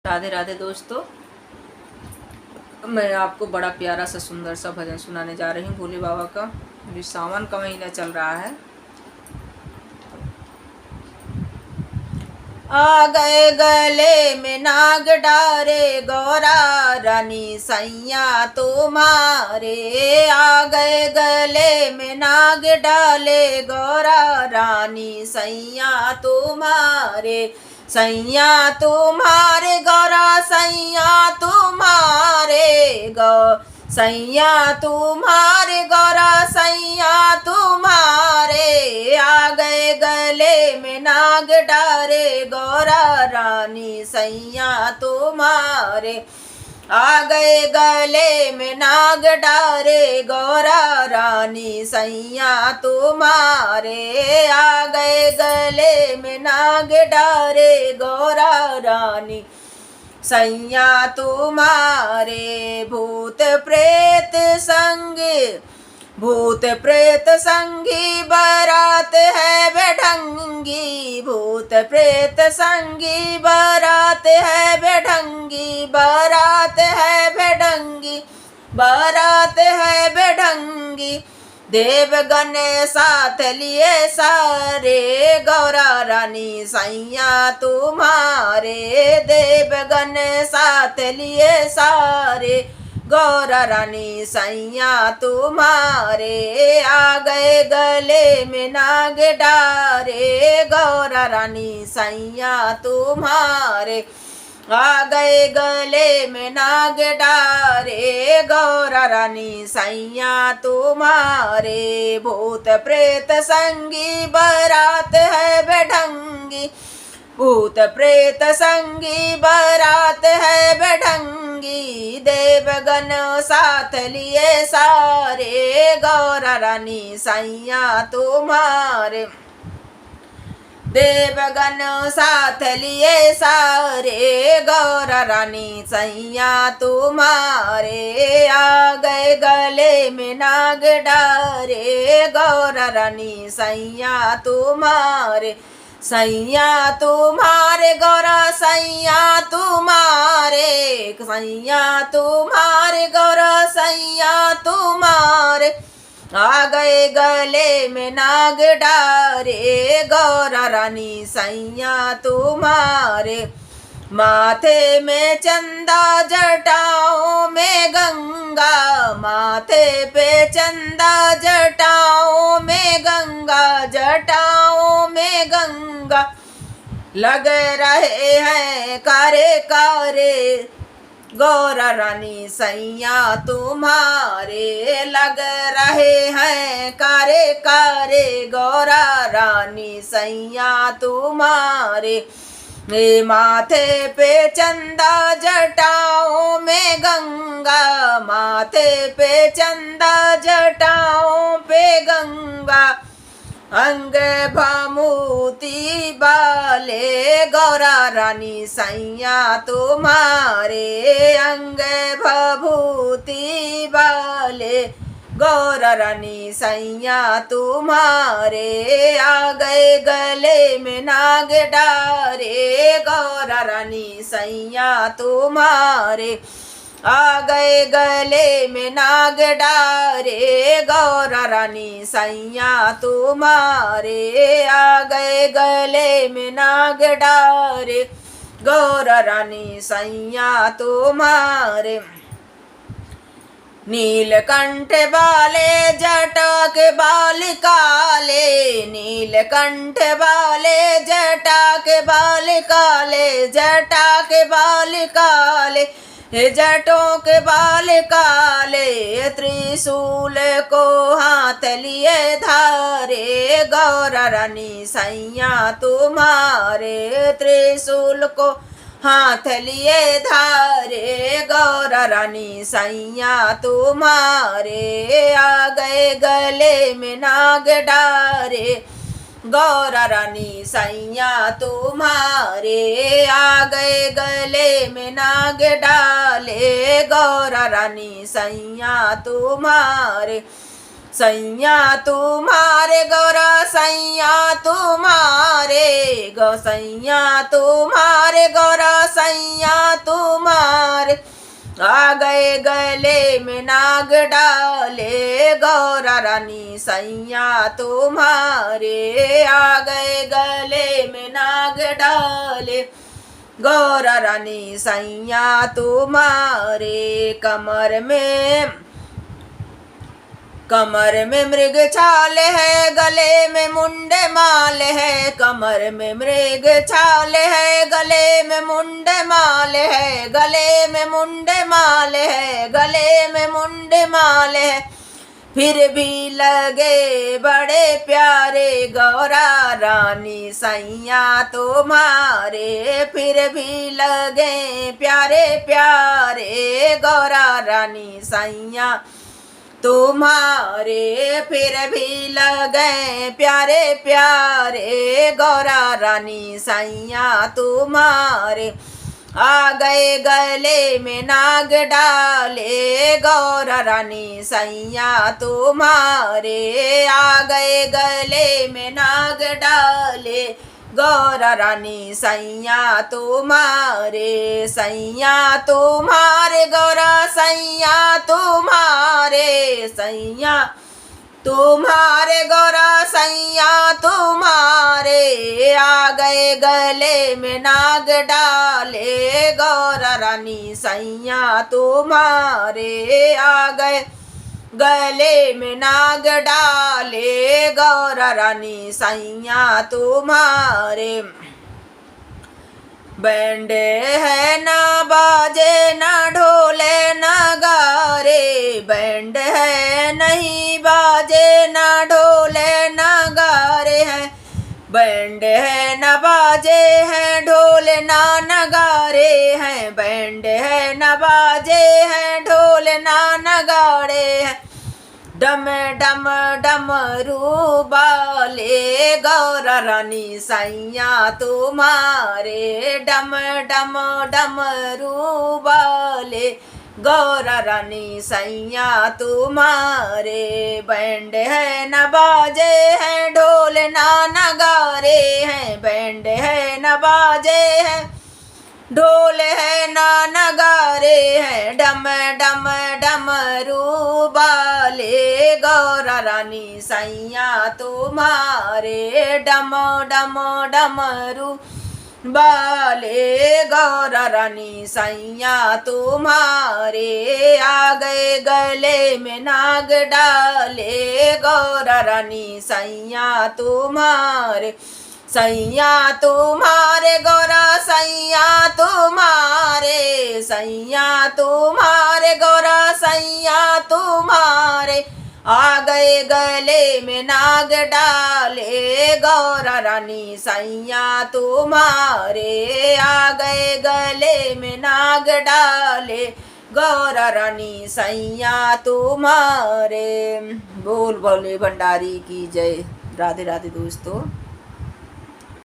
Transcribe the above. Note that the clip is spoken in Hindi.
राधे राधे दोस्तों, मैं आपको बड़ा प्यारा सा सुंदर सा भजन सुनाने जा रही हूँ भोले बाबा का। अभी सावन का महीना चल रहा है। आ गए गले में नाग डारे गौरा रानी सैया तुम्हारे। आ गए गले में नाग डाले गौरा रानी सैया तुम्हारे। सैया तुम्हारे गौरा सैया तुम्हारे सैया तुम्हारे गौरा सैया तुम्हारे। आ गए गले में नाग डारे गौरा रानी सैया तुम्हारे। आ गए गले में नाग डारे गौरा रानी सैया तुम्हारे। आ गए गले में नाग डारे गौरा रानी सैया तुम्हारे। भूत प्रेत संगी बारात है बेढंगी। भूत प्रेत संगी बारात है बेढंगी। बारात है बेढंगी। बारात है बेढंगी। देवगण साथ लिए सारे गौरा रानी सैया तुम्हारे। देवगण साथ लिए सारे गौरा रानी सैया तुम्हारे। आ गए गले में नाग डारे गौरा रानी सैया तुम्हारे। आ गए गले में नाग डारे गौरा रानी सैया तुम्हारे। भूत प्रेत संगी बारात है बेढंगी। भूत प्रेत संगी बारात है बेढंगी। देवगण साथ लिए सारे गौरा रानी सैया तुम्हारे। देवगण साथ लिए सारे गौरा रानी सैया तुम्हारे। आ गए गले में नाग डारे गौरा रानी सैया तुम्हारे। सैया तुम्हारे गौरा सैया तुम्हारे। सैया तुम्हारे गौरा सैया तुम्हारे। आ गए गले में नाग डारे गौरा रानी सैया तुम्हारे। माथे में चंदा जटाओं में गंगा। माथे पे चंदा जटाओं में गंगा। जटाओं में गंगा लग रहे हैं कारे कारे गौरा रानी सैया तुम्हारे। लग रहे हैं कारे कारे गौरा रानी सैया तुम्हारे। माथे पे चंदा जटाओं में गंगा। माथे पे चंदा जटाओं पे गंगा। अंग भमूति बाले गौरा रानी सैया तुम्हारे। अंग भभूति बाले गौरा रानी सैया तुम्हारे। आ गए गले में नाग डारे गौरा रानी सैया तुम्हारे। आ गए गले में नाग डारे गौरा रानी सैया तुम्हारे। आ गए गले में नाग डारे गौरा रानी सैया तुम्हारे। नीलकंठ बाले जटा के बाल काले। नीलकंठ बाले जटा के बाल काले। जटा के बाल काले जटों के बाल काले। त्रिशूल को हाथ लिए धारे गौरा रानी सैया तुम्हारे। त्रिशूल को हाथ लिए धारे गौरा रानी सैया तुम्हारे। आ गए गले में नाग डारे गौरा रानी सैया तुम्हारे। आ गए गले में नाग डाले गौरा रानी सैया तुम्हारे। सैया तुम्हारे गौरा सैया तुम्हारे। गौ सैया तुम्हारे गौरा सैया आ गए गले में नाग डाले गौरा रानी सैया तुम्हारे, आ गए गले में नाग डाले गौरा रानी सैया तुम्हारे। कमर में मृग छाल है, गले में मुंडे माल है, कमर में मृग छाल है, गले में मुंडे माल है, गले में मुंडे माल है, गले में मुंडे माल है, फिर भी लगे बड़े प्यारे गौरा रानी सैया तुम्हारे, फिर भी लगे प्यारे प्यारे गौरा रानी सैया तुम्हारे, फिर भी लगे प्यारे प्यारे गौरा रानी सैया तुम्हारे। आ गए गले में नाग डाले गौरा रानी सैया तुम्हारे, आ गए गले में नाग डाले गौरा रानी सैया तुम्हारे, सैया तुम्हारे गौरा सैया तुम्हारे, सैया तुम्हारे गौरा सैया तुम्हारे, आ गए गले में नाग डाले गौरा रानी सैया तुम्हारे, आ गए गले में नाग डाले गौरा रानी सैया तुम्हारे। बैंड है ना बाजे ना ढोले नगारे, बैंड है नहीं बाजे ना ढोले नगारे हैं, बैंड है न बाजे हैं ढोल ना नगारे हैं, बैंड है न बाजे हैं ढोल ना नगाड़े हैं, डम डम डमरू बाले गौरा रानी सैया तुम्हारे, डम डम डमरू बाले गौरा रानी सैया तुम्हारे, बैंड है न बाजे हैं ढोल ना नगारे हैं, बैंड है न बाजे हैं ढोल है ना नगारे हैं, डम डम डमरू बाले गौरा रानी सैया तुम्हारे, डम डम डमरू बाले गौरा रानी सैया तुम्हारे, आ गए गले में नाग डाले गौरा रानी सैया तुम्हारे, सैया तुम्हारे गौरा सैया तुम्हारे, सैया तुम्हारे गौरा सैया तुम्हारे, आ गए गले में नाग डाले गौरा रानी सैया तुम्हारे, आ गए गले में नाग डाले गौरा रानी सैया तुम्हारे। बोल भोले भंडारी की जय। राधे राधे दोस्तों।